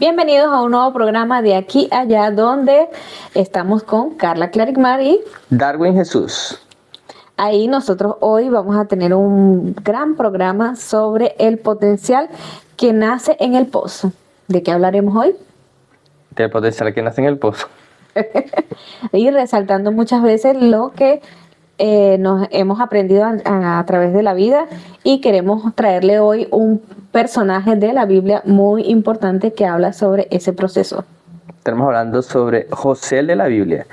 Bienvenidos a un nuevo programa de Aquí Allá, donde estamos con Carla Claricmar y Darwin Jesús. ahí nosotros hoy vamos a tener un gran programa sobre el potencial que nace en el pozo. ¿De qué hablaremos hoy? Del potencial que nace en el pozo. Y resaltando muchas veces lo que nos hemos aprendido a través de la vida, y queremos traerle hoy un personaje de la Biblia muy importante que habla sobre ese proceso. Estamos hablando sobre José de la Biblia.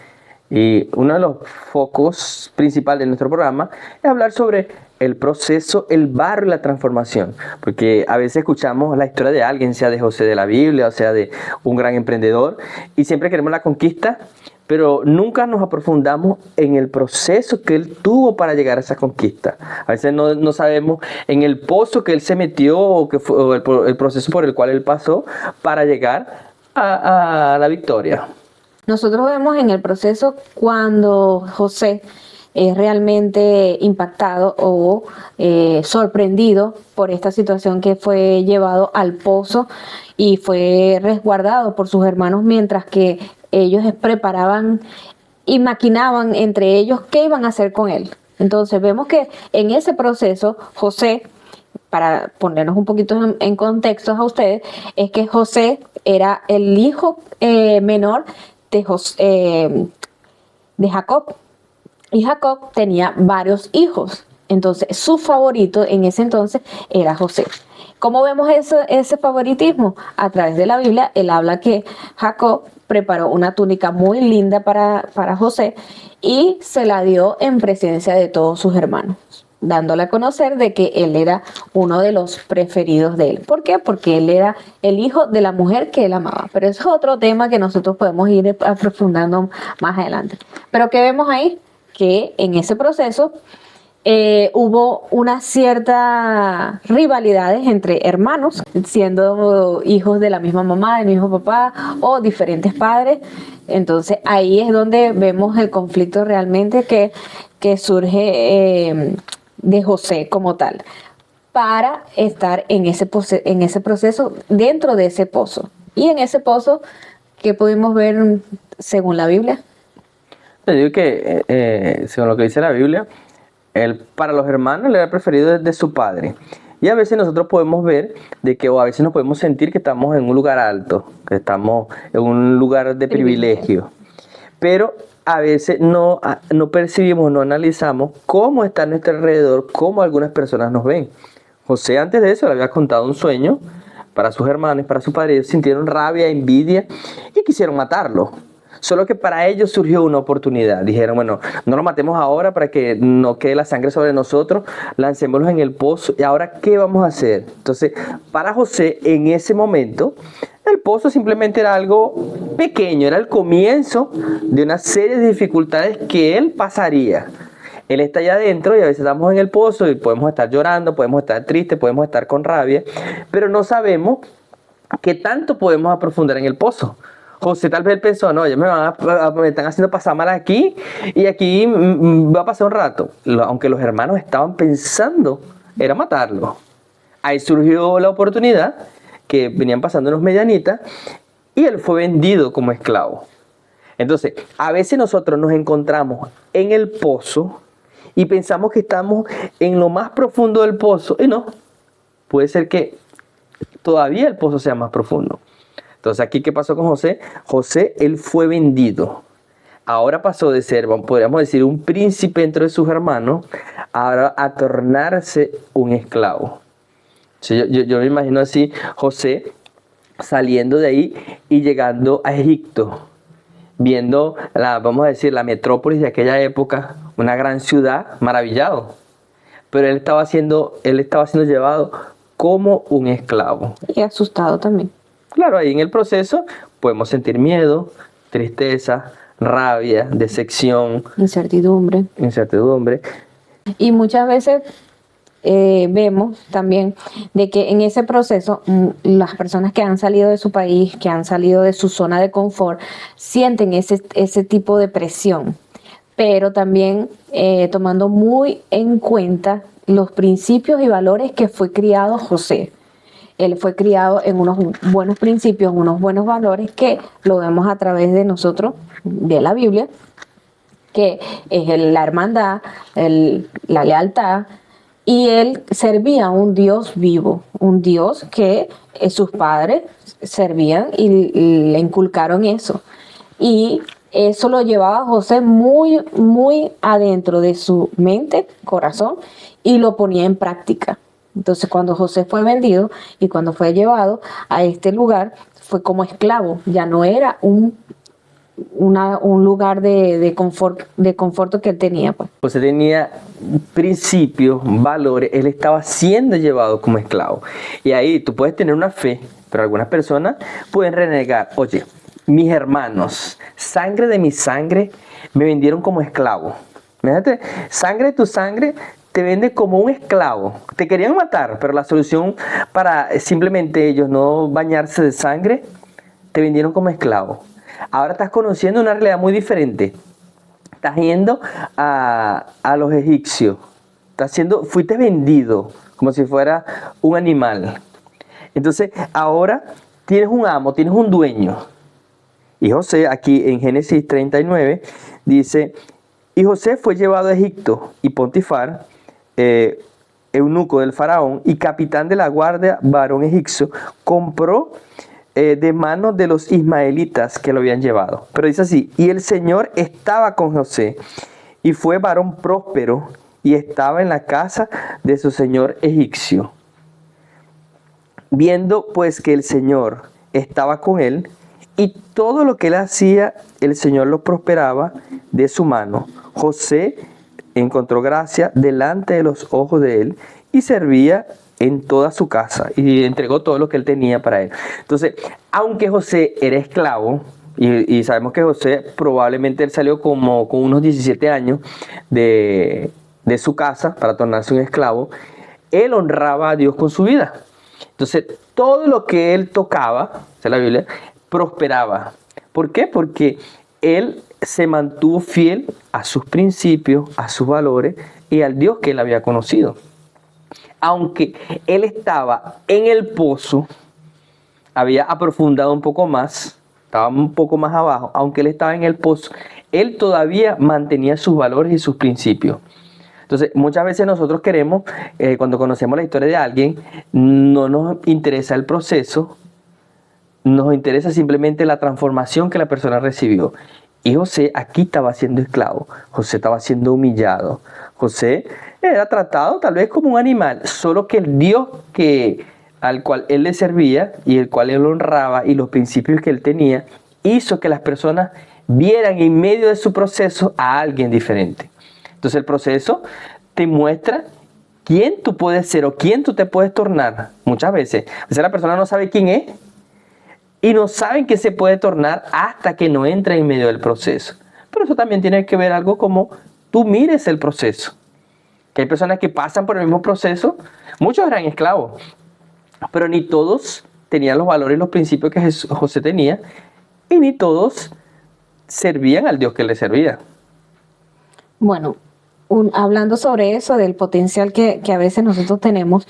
Y uno de los focos principales de nuestro programa es hablar sobre el proceso, el barro y la transformación. Porque a veces escuchamos la historia de alguien, sea de José de la Biblia, o sea de un gran emprendedor, y siempre queremos la conquista, pero nunca nos aprofundamos en el proceso que él tuvo para llegar a esa conquista. A veces no sabemos en el pozo que él se metió o que fue o el proceso por el cual él pasó para llegar a la victoria. Nosotros vemos en el proceso cuando José es realmente impactado o sorprendido por esta situación, que fue llevado al pozo y fue resguardado por sus hermanos, mientras que ellos preparaban y maquinaban entre ellos qué iban a hacer con él. Entonces vemos que en ese proceso José, para ponernos un poquito en contexto a ustedes, es que José era el hijo menor de Jacob, y Jacob tenía varios hijos. Entonces su favorito en ese entonces era José. ¿Cómo vemos ese favoritismo? A través de la Biblia, él habla que Jacob preparó una túnica muy linda para José y se la dio en presencia de todos sus hermanos, dándole a conocer de que él era uno de los preferidos de él. ¿Por qué? Porque él era el hijo de la mujer que él amaba. Pero es otro tema que nosotros podemos ir aprofundando más adelante. Pero ¿qué vemos ahí? Que en ese proceso hubo una cierta rivalidades entre hermanos, siendo hijos de la misma mamá, del mismo papá o diferentes padres. Entonces ahí es donde vemos el conflicto realmente que surge de José como tal, para estar en ese proceso, dentro de ese pozo. Y en ese pozo, ¿qué pudimos ver según la Biblia? Te digo que, según lo que dice la Biblia, él para los hermanos le era preferido de su padre. Y a veces nosotros podemos ver o a veces nos podemos sentir que estamos en un lugar alto, que estamos en un lugar de privilegio. Pero a veces no percibimos, no analizamos cómo está a nuestro alrededor, cómo algunas personas nos ven. José antes de eso le había contado un sueño para sus hermanos, para su padre. Ellos sintieron rabia, envidia y quisieron matarlo. Solo que para ellos surgió una oportunidad. Dijeron, bueno, no lo matemos ahora para que no quede la sangre sobre nosotros, lancémoslos en el pozo. ¿Y ahora qué vamos a hacer? Entonces, para José, en ese momento, el pozo simplemente era algo pequeño, era el comienzo de una serie de dificultades que él pasaría. Él está allá adentro y a veces estamos en el pozo y podemos estar llorando, podemos estar tristes, podemos estar con rabia, pero no sabemos qué tanto podemos aprofundar en el pozo. José tal vez pensó, no, ya me están haciendo pasar mal aquí y aquí va a pasar un rato. Aunque los hermanos estaban pensando, era matarlo. Ahí surgió la oportunidad, que venían pasando unos medianitas, y él fue vendido como esclavo. Entonces, a veces nosotros nos encontramos en el pozo y pensamos que estamos en lo más profundo del pozo, y no, puede ser que todavía el pozo sea más profundo. Entonces, aquí, ¿qué pasó con José? José, él fue vendido. Ahora pasó de ser, podríamos decir, un príncipe entre de sus hermanos, ahora a tornarse un esclavo. Yo me imagino así, José saliendo de ahí y llegando a Egipto, viendo, vamos a decir, la metrópolis de aquella época, una gran ciudad, maravillado. Pero él estaba siendo llevado como un esclavo. Y asustado también. Claro, ahí en el proceso podemos sentir miedo, tristeza, rabia, decepción, Incertidumbre. Y muchas veces vemos también de que en ese proceso las personas que han salido de su país, que han salido de su zona de confort, sienten ese tipo de presión, pero también tomando muy en cuenta los principios y valores que fue criado José. él fue criado en unos buenos principios, unos buenos valores que lo vemos a través de nosotros, de la Biblia, que es la hermandad, la lealtad, y él servía a un Dios vivo, un Dios que sus padres servían y le inculcaron eso. Y eso lo llevaba a José muy, muy adentro de su mente, corazón, y lo ponía en práctica. Entonces, cuando José fue vendido y cuando fue llevado a este lugar, fue como esclavo, ya no era un lugar de conforto que él tenía, pues. José tenía principios, valores, él estaba siendo llevado como esclavo. Y ahí tú puedes tener una fe, pero algunas personas pueden renegar. Oye, mis hermanos, sangre de mi sangre, me vendieron como esclavo. Fíjate, sangre de tu sangre te vende como un esclavo. Te querían matar, pero la solución para simplemente ellos no bañarse de sangre, te vendieron como esclavo. Ahora estás conociendo una realidad muy diferente. Estás yendo a los egipcios. Fuiste vendido como si fuera un animal. Entonces, ahora tienes un amo, tienes un dueño. Y José, aquí en Génesis 39, dice: y José fue llevado a Egipto, y Potifar, eunuco del faraón y capitán de la guardia, varón egipcio, compró de manos de los ismaelitas que lo habían llevado. Pero dice así: y el Señor estaba con José, y fue varón próspero, y estaba en la casa de su señor egipcio. Viendo pues que el Señor estaba con él, y todo lo que él hacía, el Señor lo prosperaba de su mano. José encontró gracia delante de los ojos de él, y servía en toda su casa, y entregó todo lo que él tenía para él. Entonces, aunque José era esclavo, y sabemos que José probablemente él salió como con unos 17 años de su casa para tornarse un esclavo, él honraba a Dios con su vida. Entonces, todo lo que él tocaba, dice la Biblia, prosperaba. ¿Por qué? Porque él se mantuvo fiel a sus principios, a sus valores y al Dios que él había conocido. Aunque él estaba en el pozo, había aprofundado un poco más, estaba un poco más abajo, aunque él estaba en el pozo, él todavía mantenía sus valores y sus principios. Entonces, muchas veces nosotros queremos, cuando conocemos la historia de alguien, no nos interesa el proceso, nos interesa simplemente la transformación que la persona recibió. Y José aquí estaba siendo esclavo, José estaba siendo humillado, José era tratado tal vez como un animal, solo que el Dios al cual él le servía y el cual él honraba y los principios que él tenía, hizo que las personas vieran en medio de su proceso a alguien diferente. Entonces el proceso te muestra quién tú puedes ser o quién tú te puedes tornar. Muchas veces la persona no sabe quién es y no sabe qué se puede tornar hasta que no entra en medio del proceso. Pero eso también tiene que ver algo como tú mires el proceso. Que hay personas que pasan por el mismo proceso, muchos eran esclavos, pero ni todos tenían los valores y los principios que José tenía, y ni todos servían al Dios que le servía. Bueno, hablando sobre eso, del potencial que a veces nosotros tenemos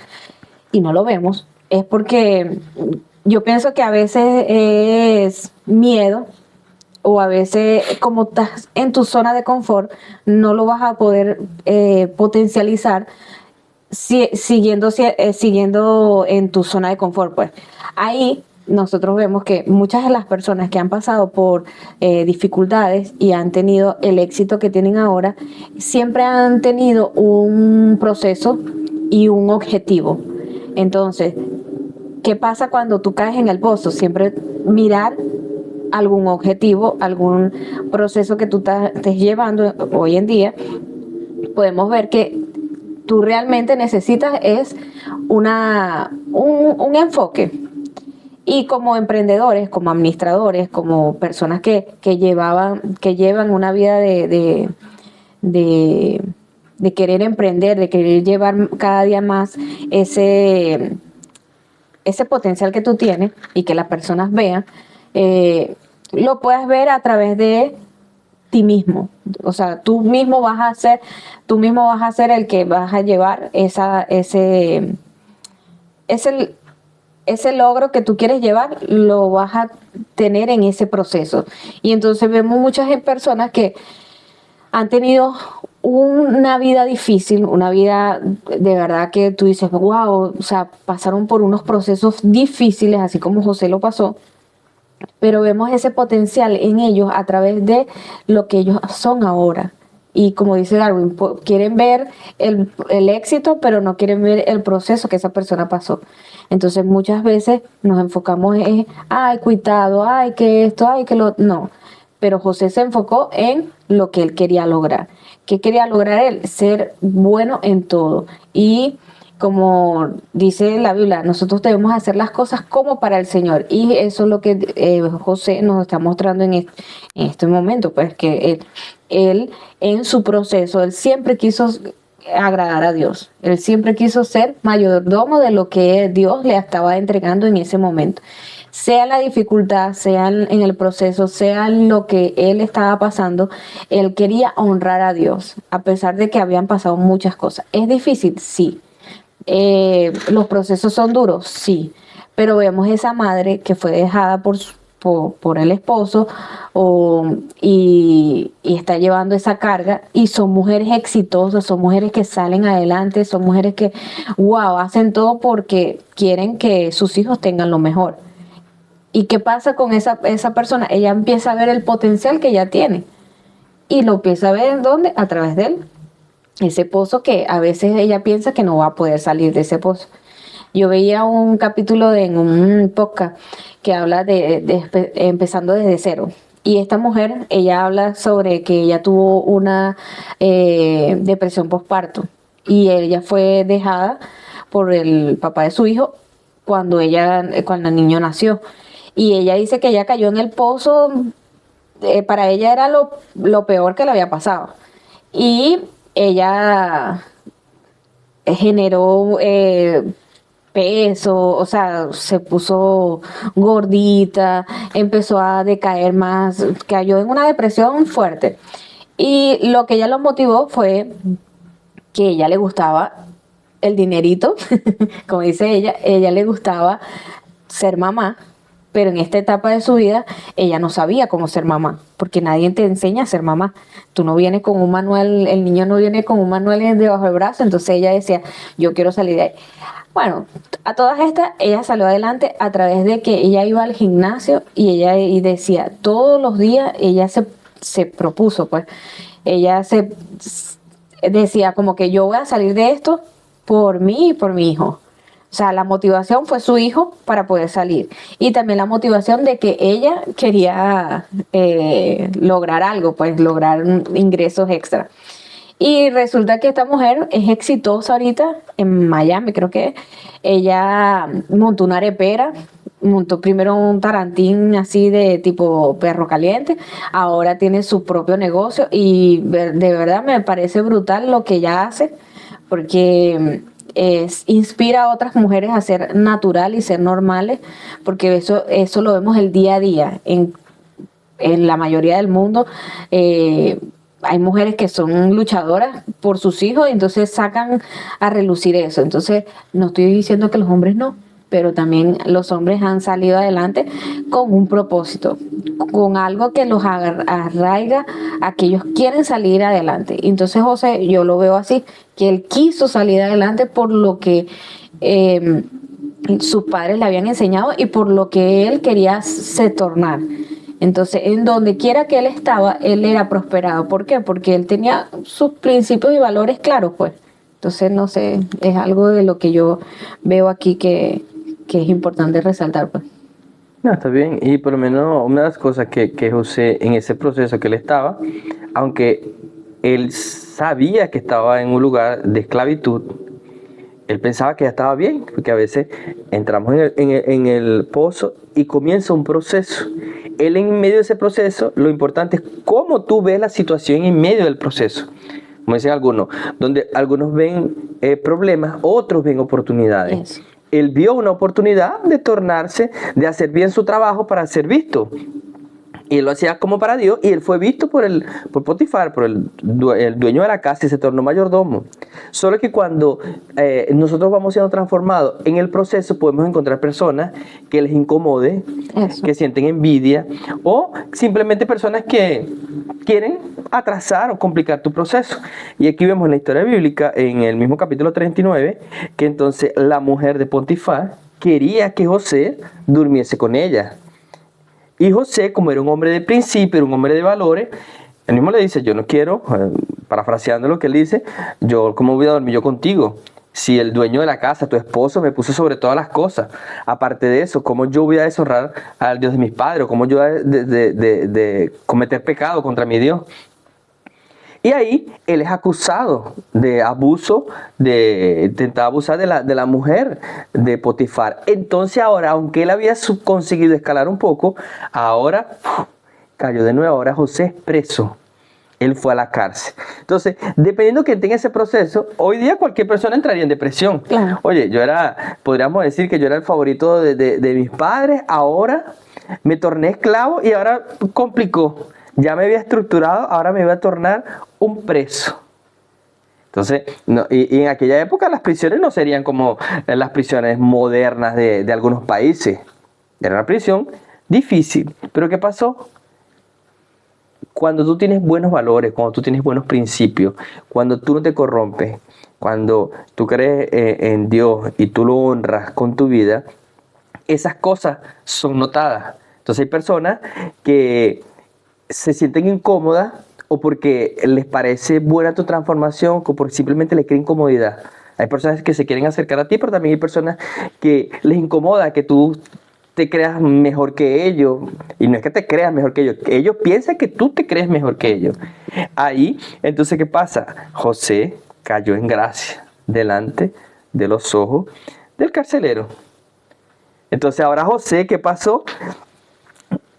y no lo vemos, es porque yo pienso que a veces es miedo, o a veces como estás en tu zona de confort, no lo vas a poder potencializar siguiendo en tu zona de confort. Pues ahí nosotros vemos que muchas de las personas que han pasado por dificultades y han tenido el éxito que tienen ahora, siempre han tenido un proceso y un objetivo. Entonces, ¿qué pasa cuando tú caes en el pozo? Siempre mirar algún objetivo, algún proceso que tú estés llevando hoy en día. Podemos ver que tú realmente necesitas es un enfoque. Y como emprendedores, como administradores, como personas que llevan una vida de querer emprender, de querer llevar cada día más ese potencial que tú tienes y que las personas vean, lo puedes ver a través de ti mismo. O sea, tú mismo vas a ser el que vas a llevar ese ese logro que tú quieres llevar, lo vas a tener en ese proceso. Y entonces vemos muchas personas que han tenido una vida difícil, una vida de verdad que tú dices, wow, o sea, pasaron por unos procesos difíciles, así como José lo pasó, pero vemos ese potencial en ellos a través de lo que ellos son ahora. Y como dice Darwin, quieren ver el éxito, pero no quieren ver el proceso que esa persona pasó. Entonces muchas veces nos enfocamos en, ay, cuidado, ay, que esto, ay, que lo... No, pero José se enfocó en lo que él quería lograr. ¿Qué quería lograr él? Ser bueno en todo. Y como dice la Biblia, nosotros debemos hacer las cosas como para el Señor. Y eso es lo que José nos está mostrando en este momento, pues que él en su proceso, él siempre quiso agradar a Dios. Él siempre quiso ser mayordomo de lo que Dios le estaba entregando en ese momento. Sea la dificultad, sea en el proceso, sea lo que él estaba pasando, él quería honrar a Dios, a pesar de que habían pasado muchas cosas. ¿Es difícil? Sí. ¿Los procesos son duros? Sí. Pero vemos esa madre que fue dejada por el esposo y está llevando esa carga, y son mujeres exitosas, son mujeres que salen adelante, son mujeres que, wow, hacen todo porque quieren que sus hijos tengan lo mejor. ¿Y qué pasa con esa persona? Ella empieza a ver el potencial que ella tiene y lo empieza a ver en dónde, a través de él. Ese pozo que a veces ella piensa que no va a poder salir de ese pozo. Yo veía un capítulo en un podcast que habla de empezando desde cero. Y esta mujer, ella habla sobre que ella tuvo una depresión postparto y ella fue dejada por el papá de su hijo cuando el niño nació. Y ella dice que ella cayó en el pozo, para ella era lo peor que le había pasado. Y ella generó peso, o sea, se puso gordita, empezó a decaer más, cayó en una depresión fuerte. Y lo que ella lo motivó fue que ella le gustaba el dinerito, como dice ella le gustaba ser mamá, pero en esta etapa de su vida ella no sabía cómo ser mamá, porque nadie te enseña a ser mamá. Tú no vienes con un manual, el niño no viene con un manual debajo del brazo, entonces ella decía, yo quiero salir de ahí. Bueno, a todas estas, ella salió adelante a través de que ella iba al gimnasio y decía, todos los días ella se propuso, pues, ella se decía como que yo voy a salir de esto por mí y por mi hijo. O sea, la motivación fue su hijo para poder salir. Y también la motivación de que ella quería lograr algo, pues lograr ingresos extra. Y resulta que esta mujer es exitosa ahorita en Miami, creo que es. Ella montó una arepera, montó primero un tarantín así de tipo perro caliente, ahora tiene su propio negocio y de verdad me parece brutal lo que ella hace, porque inspira a otras mujeres a ser natural y ser normales, porque eso lo vemos el día a día en la mayoría del mundo. Hay mujeres que son luchadoras por sus hijos y entonces sacan a relucir eso. Entonces no estoy diciendo que los hombres no, pero también los hombres han salido adelante con un propósito, con algo que los arraiga a que ellos quieren salir adelante. Entonces José, yo lo veo así, que él quiso salir adelante por lo que sus padres le habían enseñado y por lo que él quería se tornar. Entonces, en donde quiera que él estaba, él era prosperado. ¿Por qué? Porque él tenía sus principios y valores claros, pues. Entonces, no sé, es algo de lo que yo veo aquí que es importante resaltar, pues. No, está bien. Y por lo menos una de las cosas que José, en ese proceso que él estaba, aunque él sabía que estaba en un lugar de esclavitud, él pensaba que ya estaba bien, porque a veces entramos en el pozo y comienza un proceso. Él en medio de ese proceso, lo importante es cómo tú ves la situación en medio del proceso. Como dicen algunos, donde algunos ven problemas, otros ven oportunidades. Eso. Él vio una oportunidad de tornarse, de hacer bien su trabajo para ser visto. Y él lo hacía como para Dios, y él fue visto por Potifar, por el dueño de la casa, y se tornó mayordomo. Solo que cuando nosotros vamos siendo transformados, en el proceso podemos encontrar personas que les incomode, Eso. que sienten envidia, o simplemente personas que quieren atrasar o complicar tu proceso. Y aquí vemos en la historia bíblica, en el mismo capítulo 39, que entonces la mujer de Potifar quería que José durmiese con ella. Y José, como era un hombre de principio, era un hombre de valores, él mismo le dice, yo no quiero, parafraseando lo que él dice, yo, ¿cómo voy a dormir yo contigo? Si el dueño de la casa, tu esposo, me puso sobre todas las cosas. Aparte de eso, ¿cómo yo voy a deshonrar al Dios de mis padres? ¿O cómo yo voy a de cometer pecado contra mi Dios? Y ahí él es acusado de abuso, de intentar abusar de la mujer de Potifar. Entonces ahora, aunque él había conseguido escalar un poco, ahora cayó de nuevo. Ahora José es preso. Él fue a la cárcel. Entonces, dependiendo que tenga ese proceso, hoy día cualquier persona entraría en depresión. Claro. Oye, podríamos decir que yo era el favorito de mis padres, ahora me torné esclavo y ahora complicó. Ya me había estructurado, ahora me voy a tornar un preso. Entonces, y en aquella época las prisiones no serían como las prisiones modernas de algunos países. Era una prisión difícil. ¿Pero qué pasó? Cuando tú tienes buenos valores, cuando tú tienes buenos principios, cuando tú no te corrompes, cuando tú crees en Dios y tú lo honras con tu vida, esas cosas son notadas. Entonces hay personas que se sienten incómodas o porque les parece buena tu transformación o porque simplemente les crea incomodidad. Hay personas que se quieren acercar a ti, pero también hay personas que les incomoda que tú te creas mejor que ellos. Y no es que te creas mejor que ellos. Ellos piensan que tú te crees mejor que ellos. Ahí, entonces, ¿qué pasa? José cayó en gracia delante de los ojos del carcelero. Entonces ahora José, ¿qué pasó?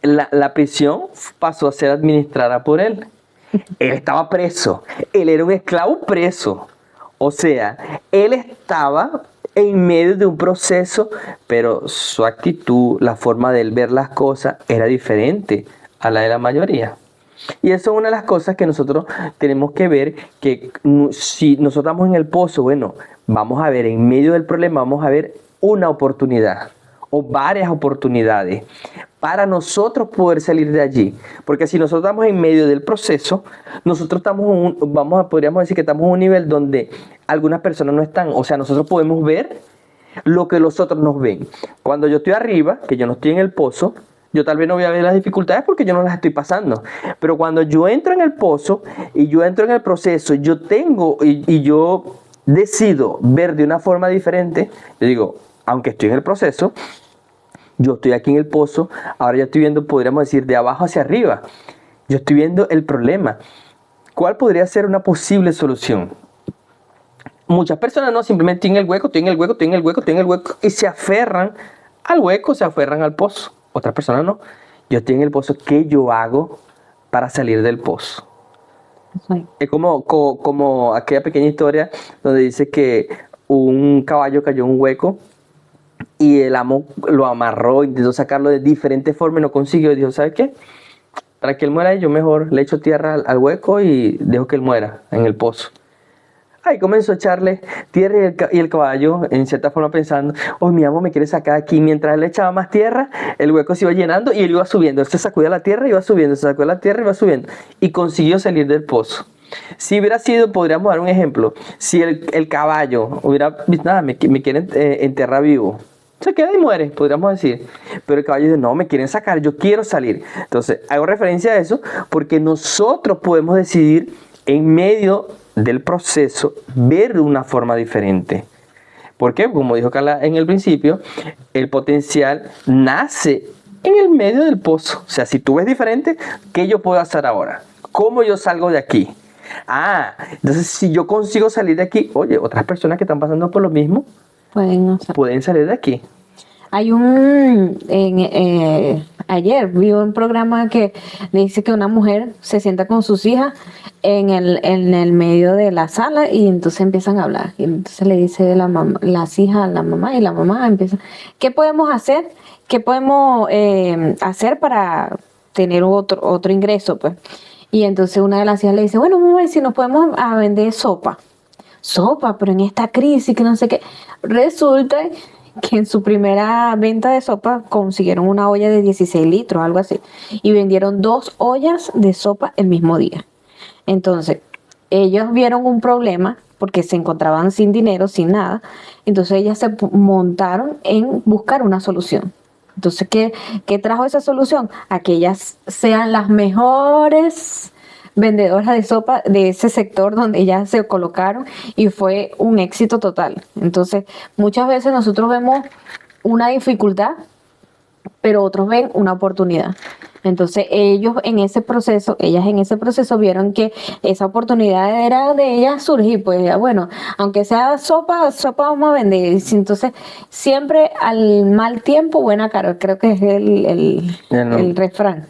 La prisión pasó a ser administrada por él. Él estaba preso. Él era un esclavo preso. O sea, él estaba en medio de un proceso, pero su actitud, la forma de él ver las cosas era diferente a la de la mayoría. Y eso es una de las cosas que nosotros tenemos que ver, que si nosotros estamos en el pozo, bueno, vamos a ver, en medio del problema, vamos a ver una oportunidad o varias oportunidades para nosotros poder salir de allí. Porque si nosotros estamos en medio del proceso, nosotros podríamos decir que estamos en un nivel donde algunas personas no están. O sea, nosotros podemos ver lo que los otros nos ven. Cuando yo estoy arriba, que yo no estoy en el pozo, yo tal vez no voy a ver las dificultades porque yo no las estoy pasando. Pero cuando yo entro en el pozo y yo entro en el proceso, yo tengo y yo decido ver de una forma diferente, yo digo, aunque estoy en el proceso, yo estoy aquí en el pozo, ahora yo estoy viendo, podríamos decir, de abajo hacia arriba. Yo estoy viendo el problema. ¿Cuál podría ser una posible solución? Muchas personas no, simplemente tienen el hueco, tienen el hueco, tienen el hueco, tienen el hueco y se aferran al hueco, se aferran al pozo. Otras personas no. Yo estoy en el pozo, ¿qué yo hago para salir del pozo? Sí. Es como aquella pequeña historia donde dice que un caballo cayó en un hueco y el amo lo amarró, intentó sacarlo de diferentes formas y no consiguió. Y dijo, ¿sabes qué? Para que él muera, yo mejor le echo tierra al hueco y dejo que él muera en el pozo. Ahí comenzó a echarle tierra y el caballo, en cierta forma pensando, oh, mi amo me quiere sacar aquí. Mientras él le echaba más tierra, el hueco se iba llenando y él iba subiendo. Él se sacudía la tierra y iba subiendo, se sacudía la tierra y iba subiendo. Y consiguió salir del pozo. Si hubiera sido, podríamos dar un ejemplo, si el caballo hubiera visto, nada, me quieren enterrar vivo, se queda y muere, podríamos decir. Pero el caballo dice, no, me quieren sacar, yo quiero salir. Entonces, hago referencia a eso porque nosotros podemos decidir en medio del proceso ver de una forma diferente. Porque, como dijo Carla en el principio, el potencial nace en el medio del pozo. O sea, si tú ves diferente, ¿qué yo puedo hacer ahora? ¿Cómo yo salgo de aquí? Entonces si yo consigo salir de aquí, oye, otras personas que están pasando por lo mismo pueden salir de aquí. Hay ayer vi un programa que dice que una mujer se sienta con sus hijas en el medio de la sala y entonces empiezan a hablar. Y entonces le dice las hijas a la mamá y la mamá empieza, ¿qué podemos hacer? ¿Qué podemos hacer para tener otro ingreso, pues. Y entonces una de las hijas le dice, bueno, mamá, ¿y si nos podemos a vender sopa? Sopa, pero en esta crisis, que no sé qué. Resulta que en su primera venta de sopa consiguieron una olla de 16 litros, algo así, y vendieron 2 ollas de sopa el mismo día. Entonces, ellos vieron un problema porque se encontraban sin dinero, sin nada. Entonces, ellas se montaron en buscar una solución. Entonces, ¿qué trajo esa solución? A que ellas sean las mejores vendedoras de sopa de ese sector donde ellas se colocaron y fue un éxito total. Entonces, muchas veces nosotros vemos una dificultad, pero otros ven una oportunidad. Entonces ellas en ese proceso vieron que esa oportunidad era de ellas surgir, pues bueno, aunque sea sopa vamos a vender. Entonces, siempre al mal tiempo, buena cara, creo que es el refrán.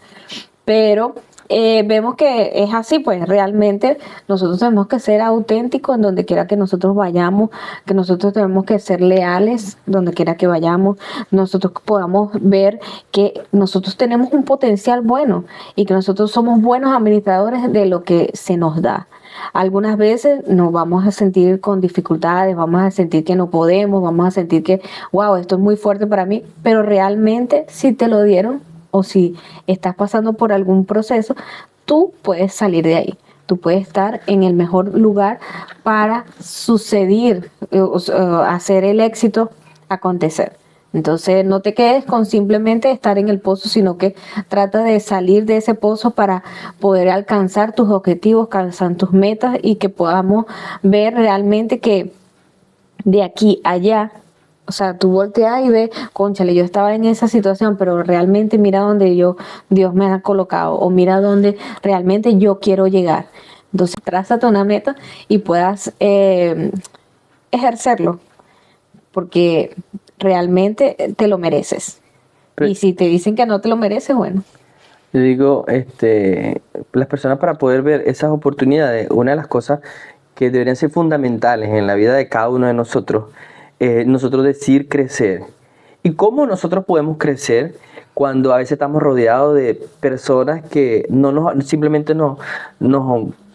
Pero vemos que es así, pues realmente nosotros tenemos que ser auténticos en donde quiera que nosotros vayamos, que nosotros tenemos que ser leales donde quiera que vayamos, nosotros podamos ver que nosotros tenemos un potencial bueno y que nosotros somos buenos administradores de lo que se nos da. Algunas veces nos vamos a sentir con dificultades, vamos a sentir que no podemos, vamos a sentir que, wow, esto es muy fuerte para mí, pero realmente si te lo dieron, o si estás pasando por algún proceso, tú puedes salir de ahí. Tú puedes estar en el mejor lugar para hacer el éxito acontecer. Entonces, no te quedes con simplemente estar en el pozo, sino que trata de salir de ese pozo para poder alcanzar tus objetivos, alcanzar tus metas y que podamos ver realmente que de aquí a allá, o sea, tú volteas y ves, cónchale, yo estaba en esa situación, pero realmente mira dónde Dios me ha colocado, o mira dónde realmente yo quiero llegar. Entonces, trázate una meta y puedas ejercerlo, porque realmente te lo mereces. Pero- Y si te dicen que no te lo mereces, bueno. Yo digo, las personas para poder ver esas oportunidades, una de las cosas que deberían ser fundamentales en la vida de cada uno de nosotros, nosotros decir crecer. ¿Y cómo nosotros podemos crecer cuando a veces estamos rodeados de personas que simplemente nos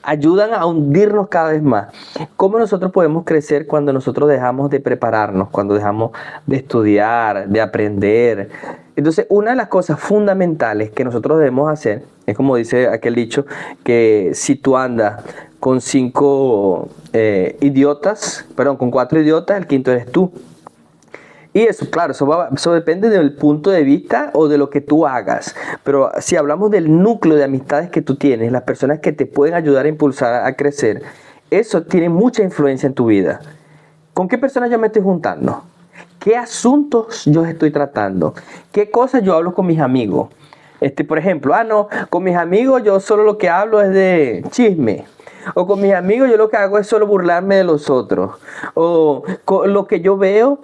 ayudan a hundirnos cada vez más? ¿Cómo nosotros podemos crecer cuando nosotros dejamos de prepararnos, cuando dejamos de estudiar, de aprender? Entonces, una de las cosas fundamentales que nosotros debemos hacer es como dice aquel dicho, que si tú andas con 4 idiotas, el quinto eres tú. Y eso, claro, eso depende del punto de vista o de lo que tú hagas. Pero si hablamos del núcleo de amistades que tú tienes, las personas que te pueden ayudar a impulsar a crecer, eso tiene mucha influencia en tu vida. ¿Con qué personas yo me estoy juntando? ¿Qué asuntos yo estoy tratando? ¿Qué cosas yo hablo con mis amigos? Por ejemplo, con mis amigos yo solo lo que hablo es de chisme. O con mis amigos yo lo que hago es solo burlarme de los otros. O lo que yo veo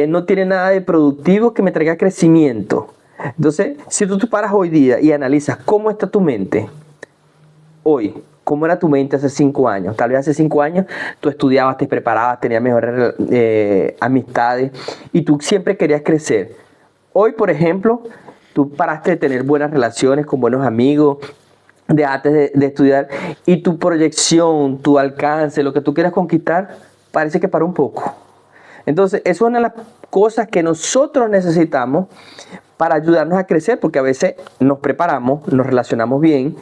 no tiene nada de productivo que me traiga crecimiento. Entonces, si tú te paras hoy día y analizas cómo está tu mente hoy, cómo era tu mente hace 5 años. Tal vez hace 5 años tú estudiabas, te preparabas, tenías mejores amistades y tú siempre querías crecer. Hoy, por ejemplo, tú paraste de tener buenas relaciones con buenos amigos, dejaste de estudiar y tu proyección, tu alcance, lo que tú quieras conquistar, parece que paró un poco. Entonces, eso es una de las cosas que nosotros necesitamos para ayudarnos a crecer, porque a veces nos preparamos, nos relacionamos bien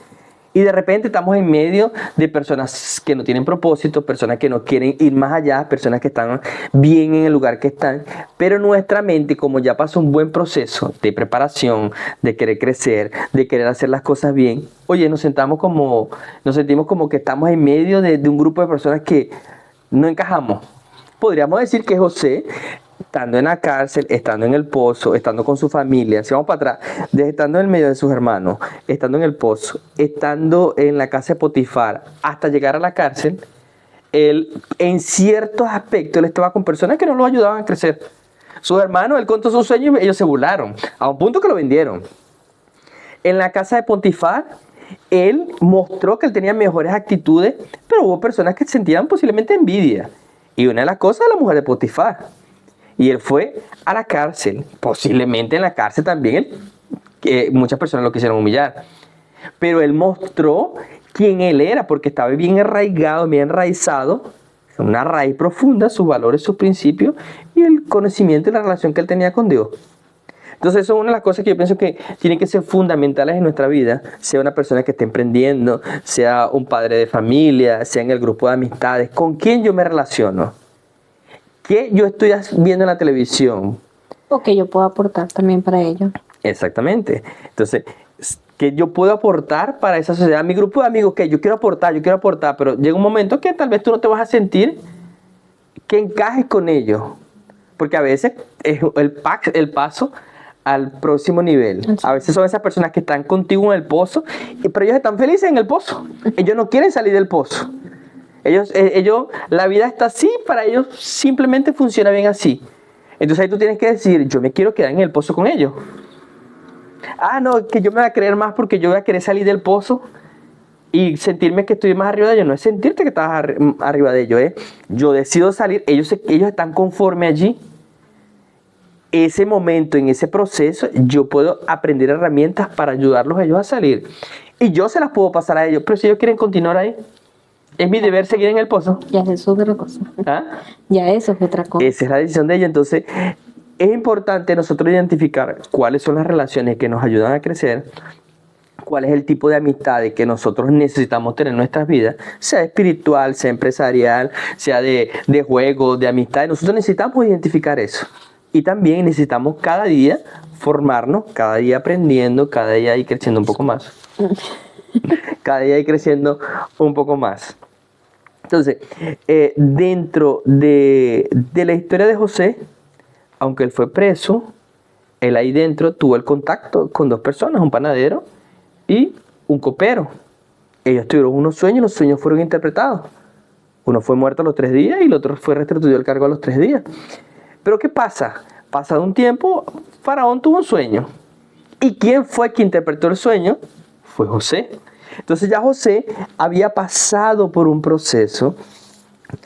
y de repente estamos en medio de personas que no tienen propósito, personas que no quieren ir más allá, personas que están bien en el lugar que están, pero nuestra mente, como ya pasó un buen proceso de preparación, de querer crecer, de querer hacer las cosas bien, oye, nos sentimos como que estamos en medio de un grupo de personas que no encajamos. Podríamos decir que José, estando en la cárcel, estando en el pozo, estando con su familia, si vamos para atrás, estando en el medio de sus hermanos, estando en el pozo, estando en la casa de Potifar, hasta llegar a la cárcel, él en ciertos aspectos él estaba con personas que no lo ayudaban a crecer. Sus hermanos, él contó sus sueños y ellos se burlaron, a un punto que lo vendieron. En la casa de Potifar, él mostró que él tenía mejores actitudes, pero hubo personas que sentían posiblemente envidia. Y una de las cosas es la mujer de Potifar. Y él fue a la cárcel. Posiblemente en la cárcel también él que muchas personas lo quisieron humillar. Pero él mostró quién él era, porque estaba bien arraigado, bien enraizado, una raíz profunda, sus valores, sus principios y el conocimiento y la relación que él tenía con Dios. Entonces eso es una de las cosas que yo pienso que tienen que ser fundamentales en nuestra vida, sea una persona que esté emprendiendo, sea un padre de familia, sea en el grupo de amistades, con quién yo me relaciono, qué yo estoy viendo en la televisión. O que yo puedo aportar también para ello. Exactamente. Entonces, ¿qué yo puedo aportar para esa sociedad? Mi grupo de amigos, que yo quiero aportar, pero llega un momento que tal vez tú no te vas a sentir que encajes con ellos, porque a veces es el paso al próximo nivel. Sí. A veces son esas personas que están contigo en el pozo, pero ellos están felices en el pozo. Ellos no quieren salir del pozo. Ellos, la vida está así, para ellos simplemente funciona bien así. Entonces ahí tú tienes que decir, yo me quiero quedar en el pozo con ellos. Ah, no, que yo me voy a creer más porque yo voy a querer salir del pozo y sentirme que estoy más arriba de ellos. No es sentirte que estás arriba de ellos, yo decido salir, ellos están conforme allí. Ese momento, en ese proceso, yo puedo aprender herramientas para ayudarlos a ellos a salir. Y yo se las puedo pasar a ellos, pero si ellos quieren continuar ahí, es mi deber seguir en el pozo. Ya eso es otra cosa. ¿Ah? Ya eso es otra cosa. Esa es la decisión de ellos. Entonces, es importante nosotros identificar cuáles son las relaciones que nos ayudan a crecer, cuál es el tipo de amistades que nosotros necesitamos tener en nuestras vidas, sea espiritual, sea empresarial, sea de juego, de amistad. Nosotros necesitamos identificar eso. Y también necesitamos cada día formarnos, cada día aprendiendo, cada día ir creciendo un poco más. Cada día ir creciendo un poco más. Entonces, dentro de la historia de José, aunque él fue preso, él ahí dentro tuvo el contacto con dos personas, un panadero y un copero. Ellos tuvieron unos sueños y los sueños fueron interpretados. Uno fue muerto a los 3 días y el otro fue restituido el cargo a los 3 días. Pero ¿qué pasa? Pasado un tiempo, Faraón tuvo un sueño. ¿Y quién fue quien interpretó el sueño? Fue José. Entonces ya José había pasado por un proceso.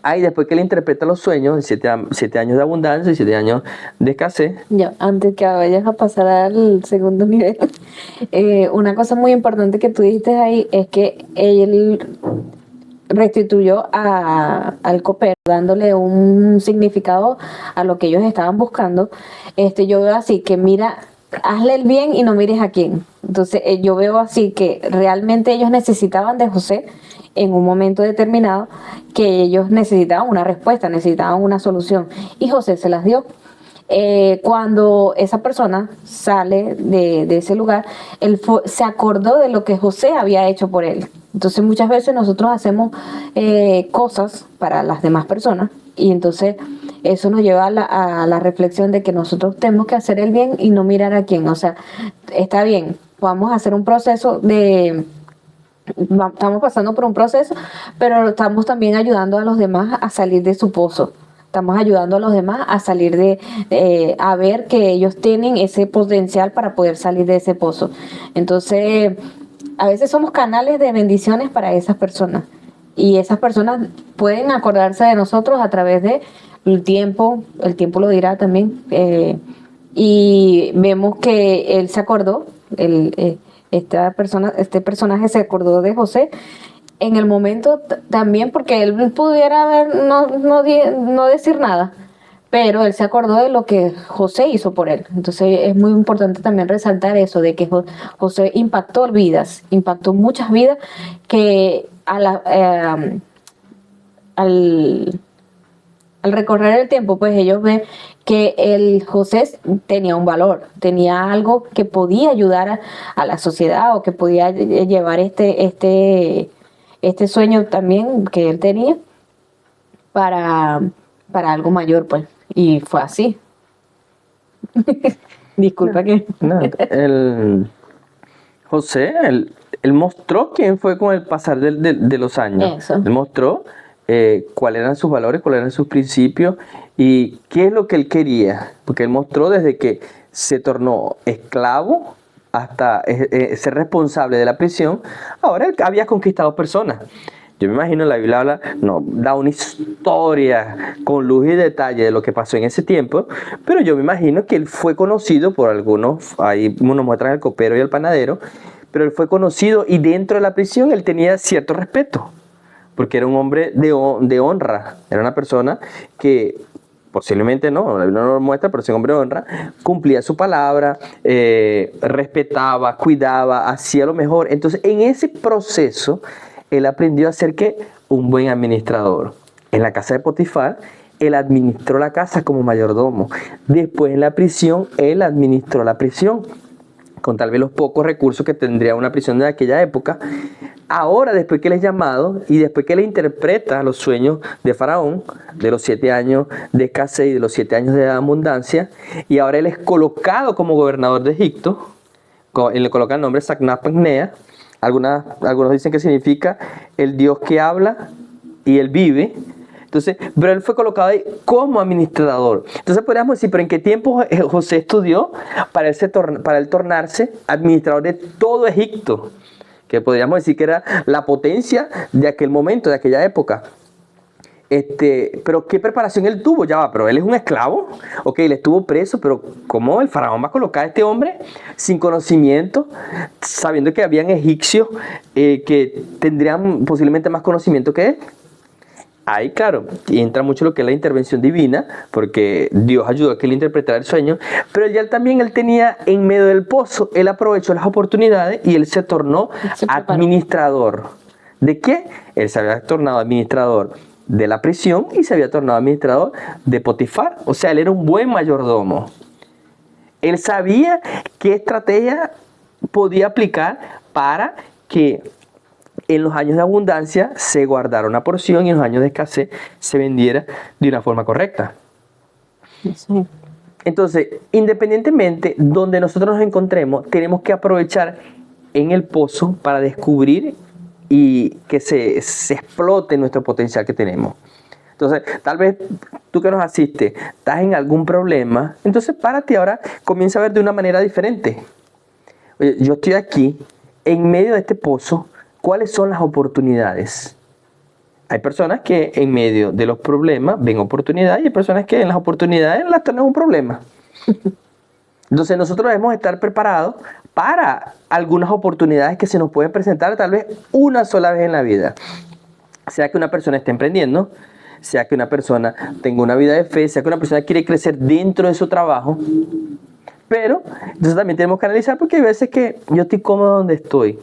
Ahí después que él interpreta los sueños, 7 años de abundancia y 7 años de escasez. Ya, antes que vayas a pasar al segundo nivel, una cosa muy importante que tú dijiste ahí es que él restituyó al copero, dándole un significado a lo que ellos estaban buscando. Yo veo así que mira, hazle el bien y no mires a quién. Entonces yo veo así que realmente ellos necesitaban de José en un momento determinado, que ellos necesitaban una respuesta, necesitaban una solución, y José se las dio. Cuando esa persona sale de ese lugar, él se acordó de lo que José había hecho por él. Entonces muchas veces nosotros hacemos cosas para las demás personas, y entonces eso nos lleva a la reflexión de que nosotros tenemos que hacer el bien y no mirar a quién. O sea, está bien, vamos a hacer un proceso estamos pasando por un proceso, pero estamos también ayudando a los demás a salir de su pozo. Estamos ayudando a los demás a salir a ver que ellos tienen ese potencial para poder salir de ese pozo. Entonces, a veces somos canales de bendiciones para esas personas. Y esas personas pueden acordarse de nosotros a través del tiempo. El tiempo lo dirá también. Y vemos que él se acordó, este personaje se acordó de José en el momento también, porque él pudiera no decir nada, pero él se acordó de lo que José hizo por él. Entonces es muy importante también resaltar eso, de que José impactó vidas, impactó muchas vidas que al recorrer el tiempo, pues ellos ven que el José tenía un valor, tenía algo que podía ayudar a la sociedad, o que podía llevar este sueño también que él tenía para algo mayor, pues. Y fue así. Disculpa que... No, José, él mostró quién fue con el pasar de los años. Eso. Él mostró cuáles eran sus valores, cuáles eran sus principios y qué es lo que él quería. Porque él mostró desde que se tornó esclavo hasta ser responsable de la prisión. Ahora él había conquistado personas. Yo me imagino, la Biblia habla, no, da una historia con luz y detalle de lo que pasó en ese tiempo, pero yo me imagino que él fue conocido por algunos, ahí nos muestran el copero y el panadero, pero él fue conocido y dentro de la prisión él tenía cierto respeto, porque era un hombre de honra, era una persona que posiblemente no, la Biblia no lo muestra, pero ese hombre de honra cumplía su palabra, respetaba, cuidaba, hacía lo mejor. Entonces, en ese proceso, él aprendió a ser ¿qué? Un buen administrador. En la casa de Potifar, él administró la casa como mayordomo. Después, en la prisión, él administró la prisión, con tal vez los pocos recursos que tendría una prisión de aquella época. Ahora, después que él es llamado y después que él interpreta los sueños de Faraón, de los 7 años de escasez y de los 7 años de abundancia, y ahora él es colocado como gobernador de Egipto, él le coloca el nombre Sacnapnea. Algunos dicen que significa el Dios que habla y él vive. Entonces, pero él fue colocado ahí como administrador. Entonces podríamos decir, ¿pero en qué tiempo José estudió para él tornarse administrador de todo Egipto? Que podríamos decir que era la potencia de aquel momento, de aquella época. Pero ¿qué preparación él tuvo? Ya va, pero él es un esclavo. Ok, él estuvo preso, pero ¿cómo el faraón va a colocar a este hombre sin conocimiento, sabiendo que habían egipcios que tendrían posiblemente más conocimiento que él? Ahí, claro, entra mucho lo que es la intervención divina, porque Dios ayudó a que él interpretara el sueño, pero él tenía en medio del pozo, él aprovechó las oportunidades y él se tornó administrador. ¿De qué? Él se había tornado administrador de la prisión y se había tornado administrador de Potifar, o sea, él era un buen mayordomo. Él sabía qué estrategia podía aplicar para que en los años de abundancia se guardara una porción y en los años de escasez se vendiera de una forma correcta. Sí. Entonces, independientemente donde nosotros nos encontremos, tenemos que aprovechar en el pozo para descubrir y que se explote nuestro potencial que tenemos. Entonces, tal vez tú que nos asistes, estás en algún problema, entonces párate ahora, comienza a ver de una manera diferente. Oye, yo estoy aquí, en medio de este pozo. ¿Cuáles son las oportunidades? Hay personas que en medio de los problemas ven oportunidades y hay personas que en las oportunidades las tienen un problema. Entonces nosotros debemos estar preparados para algunas oportunidades que se nos pueden presentar tal vez una sola vez en la vida. Sea que una persona esté emprendiendo, sea que una persona tenga una vida de fe, sea que una persona quiere crecer dentro de su trabajo. Pero entonces también tenemos que analizar porque hay veces que yo estoy cómodo donde estoy.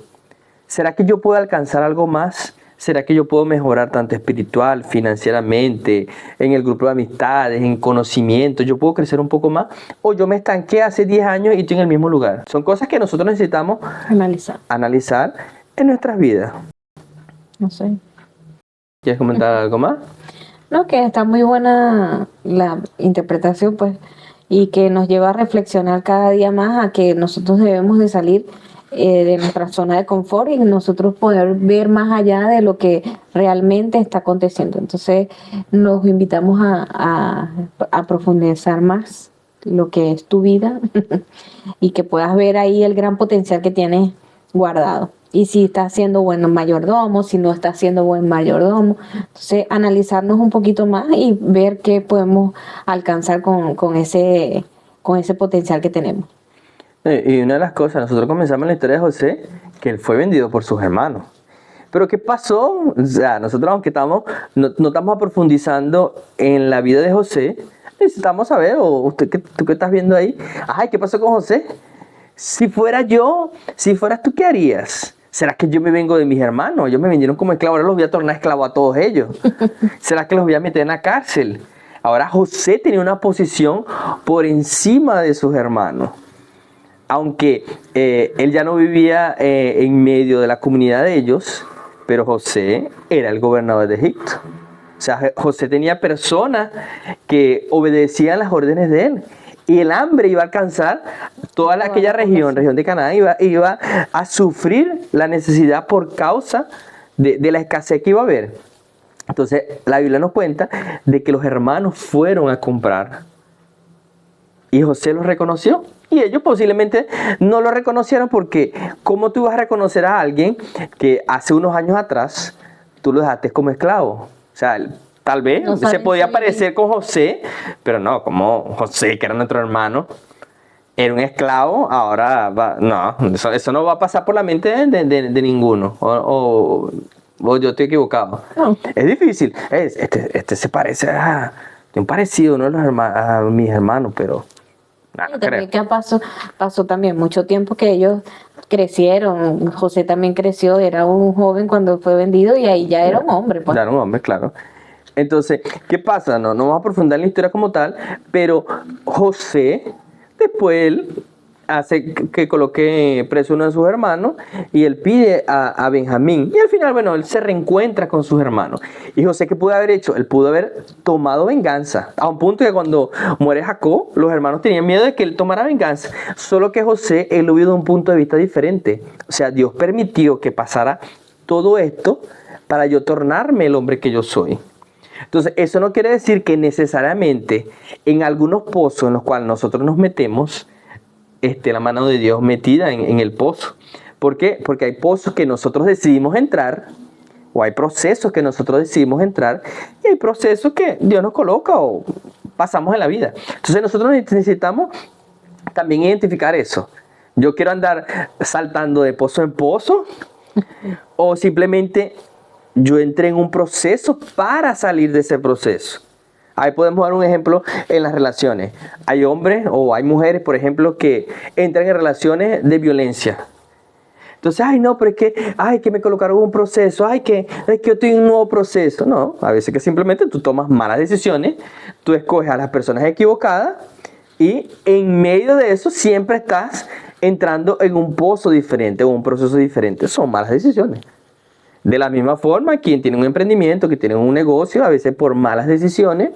¿Será que yo puedo alcanzar algo más? ¿Será que yo puedo mejorar tanto espiritual, financieramente, en el grupo de amistades, en conocimiento? ¿Yo puedo crecer un poco más? ¿O yo me estanqué hace 10 años y estoy en el mismo lugar? Son cosas que nosotros necesitamos analizar en nuestras vidas. No sé. ¿Quieres comentar algo más? No, que está muy buena la interpretación, pues, y que nos lleva a reflexionar cada día más a que nosotros debemos de salir de nuestra zona de confort y nosotros poder ver más allá de lo que realmente está aconteciendo. Entonces nos invitamos a profundizar más lo que es tu vida y que puedas ver ahí el gran potencial que tienes guardado. Y si estás siendo buen mayordomo, si no estás siendo buen mayordomo. Entonces analizarnos un poquito más y ver qué podemos alcanzar con ese potencial que tenemos. Y una de las cosas, nosotros comenzamos la historia de José, que él fue vendido por sus hermanos. Pero ¿qué pasó? O sea, nosotros aunque no estamos profundizando en la vida de José, necesitamos saber, o tú que estás viendo ahí, ajá, ¿qué pasó con José? Si fueras tú, ¿qué harías? ¿Será que yo me vengo de mis hermanos? Ellos me vendieron como esclavo, ahora los voy a tornar esclavo a todos ellos. ¿Será que los voy a meter en la cárcel? Ahora José tenía una posición por encima de sus hermanos. Aunque él ya no vivía en medio de la comunidad de ellos, pero José era el gobernador de Egipto. O sea, José tenía personas que obedecían las órdenes de él. Y el hambre iba a alcanzar toda aquella región de Canaán, iba a sufrir la necesidad por causa de la escasez que iba a haber. Entonces, la Biblia nos cuenta de que los hermanos fueron a comprar. Y José los reconoció. Y ellos posiblemente no lo reconocieron porque ¿cómo tú vas a reconocer a alguien que hace unos años atrás tú lo dejaste como esclavo. O sea, tal vez No se saben podía si- parecer con José, pero no, como José, que era nuestro hermano, era un esclavo, ahora va, no, eso no va a pasar por la mente de ninguno. O yo estoy equivocado. No. Es difícil. Este se parece a un parecido, ¿no? A mis hermanos, pero nada, Y no también creo. que pasó también mucho tiempo que ellos crecieron. José también creció, era un joven cuando fue vendido y ahí ya era un hombre, pues. Ya era un hombre, claro. Entonces, ¿qué pasa? No vamos a profundizar en la historia como tal, pero José, después él hace que coloque preso a uno de sus hermanos y él pide a Benjamín. Y al final, bueno, él se reencuentra con sus hermanos. Y José, ¿qué pudo haber hecho? Él pudo haber tomado venganza. A un punto que cuando muere Jacob, los hermanos tenían miedo de que él tomara venganza. Solo que José, él lo vio de un punto de vista diferente. O sea, Dios permitió que pasara todo esto para yo tornarme el hombre que yo soy. Entonces, eso no quiere decir que necesariamente en algunos pozos en los cuales nosotros nos metemos, esté la mano de Dios metida en el pozo. ¿Por qué? Porque hay pozos que nosotros decidimos entrar, o hay procesos que nosotros decidimos entrar, y hay procesos que Dios nos coloca o pasamos en la vida. Entonces, nosotros necesitamos también identificar eso. Yo quiero andar saltando de pozo en pozo, o simplemente yo entré en un proceso para salir de ese proceso. Ahí podemos dar un ejemplo en las relaciones. Hay hombres o hay mujeres, por ejemplo, que entran en relaciones de violencia. Entonces, ay, no, pero es que me colocaron un proceso, es que yo estoy en un nuevo proceso. No, a veces que simplemente tú tomas malas decisiones, tú escoges a las personas equivocadas y en medio de eso siempre estás entrando en un pozo diferente o un proceso diferente. Son malas decisiones. De la misma forma, quien tiene un emprendimiento, que tiene un negocio, a veces por malas decisiones,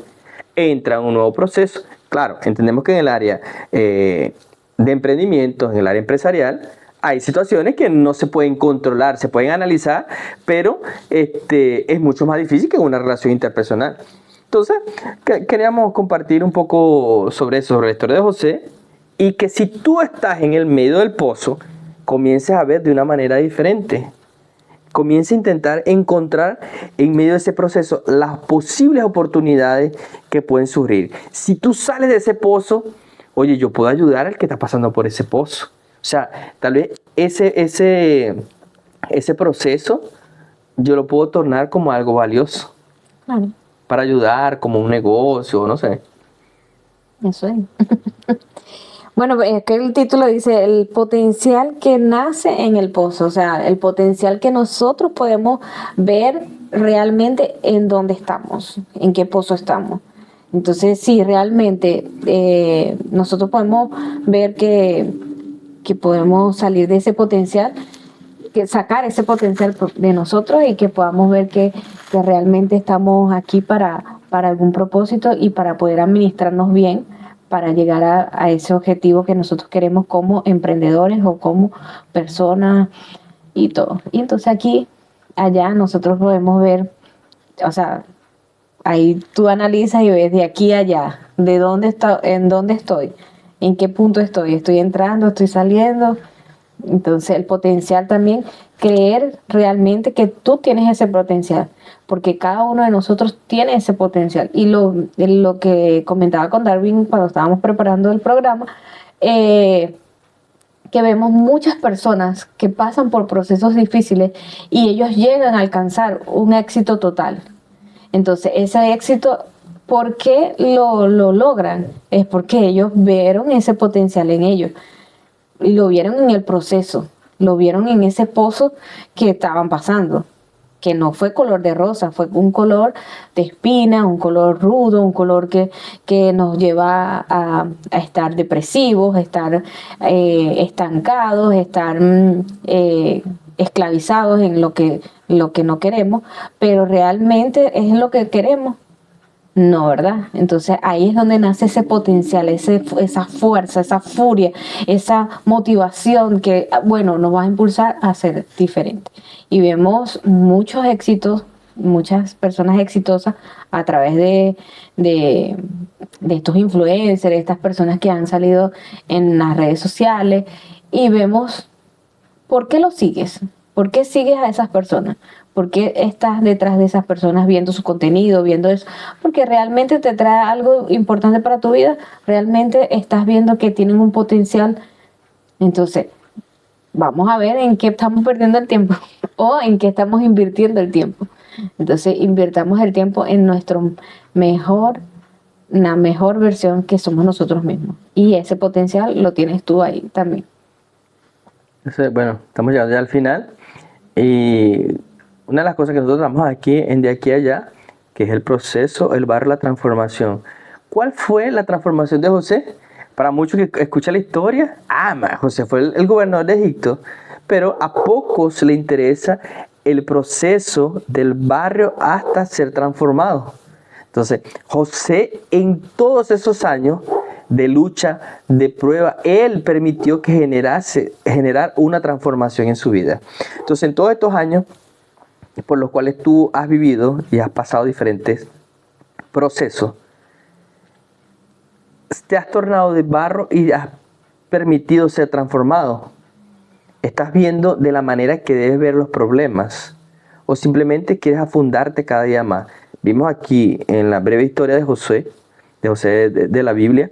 entra en un nuevo proceso. Claro, entendemos que en el área de emprendimiento, en el área empresarial, hay situaciones que no se pueden controlar, se pueden analizar, pero es mucho más difícil que una relación interpersonal. Entonces, queríamos compartir un poco sobre eso, sobre la historia de José, y que si tú estás en el medio del pozo, comiences a ver de una manera diferente. Comienza a intentar encontrar en medio de ese proceso las posibles oportunidades que pueden surgir. Si tú sales de ese pozo, oye, yo puedo ayudar al que está pasando por ese pozo. O sea, tal vez ese proceso yo lo puedo tornar como algo valioso Claro, para ayudar, como un negocio, no sé. eso es. Bueno, es que el título dice el potencial que nace en el pozo, o sea, el potencial que nosotros podemos ver realmente en dónde estamos, en qué pozo estamos. Entonces, sí, realmente nosotros podemos ver que podemos salir de ese potencial, que sacar ese potencial de nosotros y que podamos ver que realmente estamos aquí para algún propósito y para poder administrarnos bien para llegar a ese objetivo que nosotros queremos como emprendedores o como personas y todo. Y entonces aquí, allá, nosotros podemos ver, o sea, ahí tú analizas y ves de aquí a allá, de dónde está, en dónde estoy, en qué punto estoy entrando, estoy saliendo. Entonces el potencial también, creer realmente que tú tienes ese potencial, porque cada uno de nosotros tiene ese potencial. Y lo que comentaba con Darwin cuando estábamos preparando el programa, que vemos muchas personas que pasan por procesos difíciles y ellos llegan a alcanzar un éxito total. Entonces ese éxito, ¿por qué lo logran? Es porque ellos vieron ese potencial en ellos. Y lo vieron en el proceso, lo vieron en ese pozo que estaban pasando, que no fue color de rosa, fue un color de espina, un color rudo, un color que nos lleva a estar depresivos, a estar estancados, a estar esclavizados en lo que no queremos, pero realmente es lo que queremos. No, ¿verdad? Entonces ahí es donde nace ese potencial, esa fuerza, esa furia, esa motivación que, bueno, nos va a impulsar a ser diferente. Y vemos muchos éxitos, muchas personas exitosas a través de estos influencers, estas personas que han salido en las redes sociales y vemos por qué lo sigues. ¿Por qué sigues a esas personas? ¿Por qué estás detrás de esas personas viendo su contenido, viendo eso? Porque realmente te trae algo importante para tu vida, realmente estás viendo que tienen un potencial. Entonces, vamos a ver en qué estamos perdiendo el tiempo o en qué estamos invirtiendo el tiempo. Entonces, invirtamos el tiempo en la mejor versión que somos nosotros mismos. Y ese potencial lo tienes tú ahí también. Entonces, bueno, estamos llegando ya al final. Y una de las cosas que nosotros trabajamos aquí en De Aquí a Allá, que es el proceso, el barro, la transformación. ¿Cuál fue la transformación de José? Para muchos que escuchan la historia, José fue el gobernador de Egipto, pero a pocos le interesa el proceso del barrio hasta ser transformado. Entonces, José en todos esos años de lucha, de prueba, él permitió que generar una transformación en su vida. Entonces, en todos estos años por los cuales tú has vivido y has pasado diferentes procesos, te has tornado de barro y has permitido ser transformado. ¿Estás viendo de la manera que debes ver los problemas? ¿O simplemente quieres afundarte cada día más? Vimos aquí en la breve historia de José de la Biblia,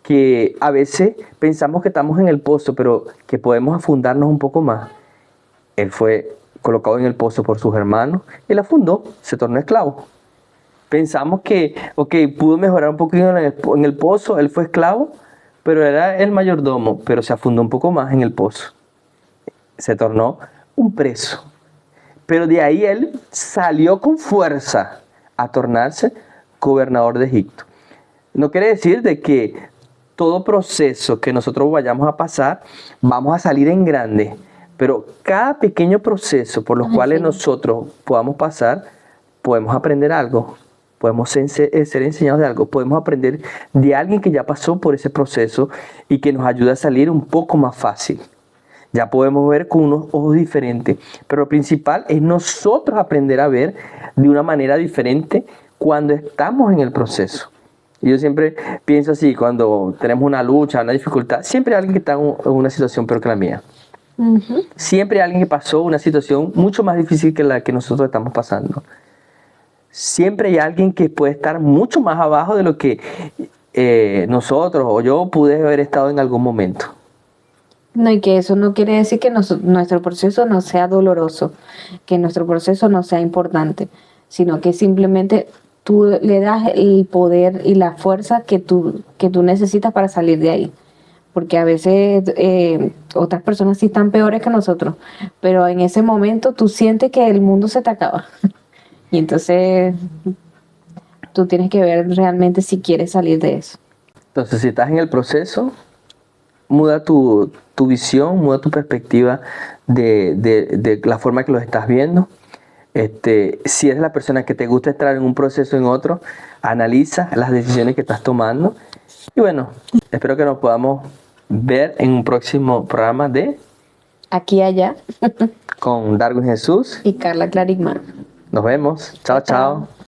que a veces pensamos que estamos en el pozo, pero que podemos afundarnos un poco más. Él fue colocado en el pozo por sus hermanos, él afundó, se tornó esclavo. Pensamos que, pudo mejorar un poquito en el pozo, él fue esclavo, pero era el mayordomo, pero se afundó un poco más en el pozo. Se tornó un preso. Pero de ahí él salió con fuerza a tornarse gobernador de Egipto. No quiere decir de que todo proceso que nosotros vayamos a pasar, vamos a salir en grande, pero cada pequeño proceso por los cuales nosotros podamos pasar, podemos aprender algo. Podemos ser enseñados de algo, podemos aprender de alguien que ya pasó por ese proceso y que nos ayuda a salir un poco más fácil. Ya podemos ver con unos ojos diferentes, pero lo principal es nosotros aprender a ver de una manera diferente cuando estamos en el proceso. Y yo siempre pienso así, cuando tenemos una lucha, una dificultad, siempre hay alguien que está en una situación peor que la mía. Siempre hay alguien que pasó una situación mucho más difícil que la que nosotros estamos pasando. Siempre hay alguien que puede estar mucho más abajo de lo que nosotros o yo pude haber estado en algún momento. No, y que eso no quiere decir que nuestro proceso no sea doloroso, que nuestro proceso no sea importante, sino que simplemente tú le das el poder y la fuerza que tú necesitas para salir de ahí. Porque a veces otras personas sí están peores que nosotros, pero en ese momento tú sientes que el mundo se te acaba. Y entonces tú tienes que ver realmente si quieres salir de eso. Entonces, si estás en el proceso, muda tu visión, muda tu perspectiva de la forma que lo estás viendo. Si eres la persona que te gusta estar en un proceso o en otro, analiza las decisiones que estás tomando. Y bueno, espero que nos podamos ver en un próximo programa de Aquí Allá con Darwin Jesús y Carla Clarigman. Nos vemos. Chao, chao.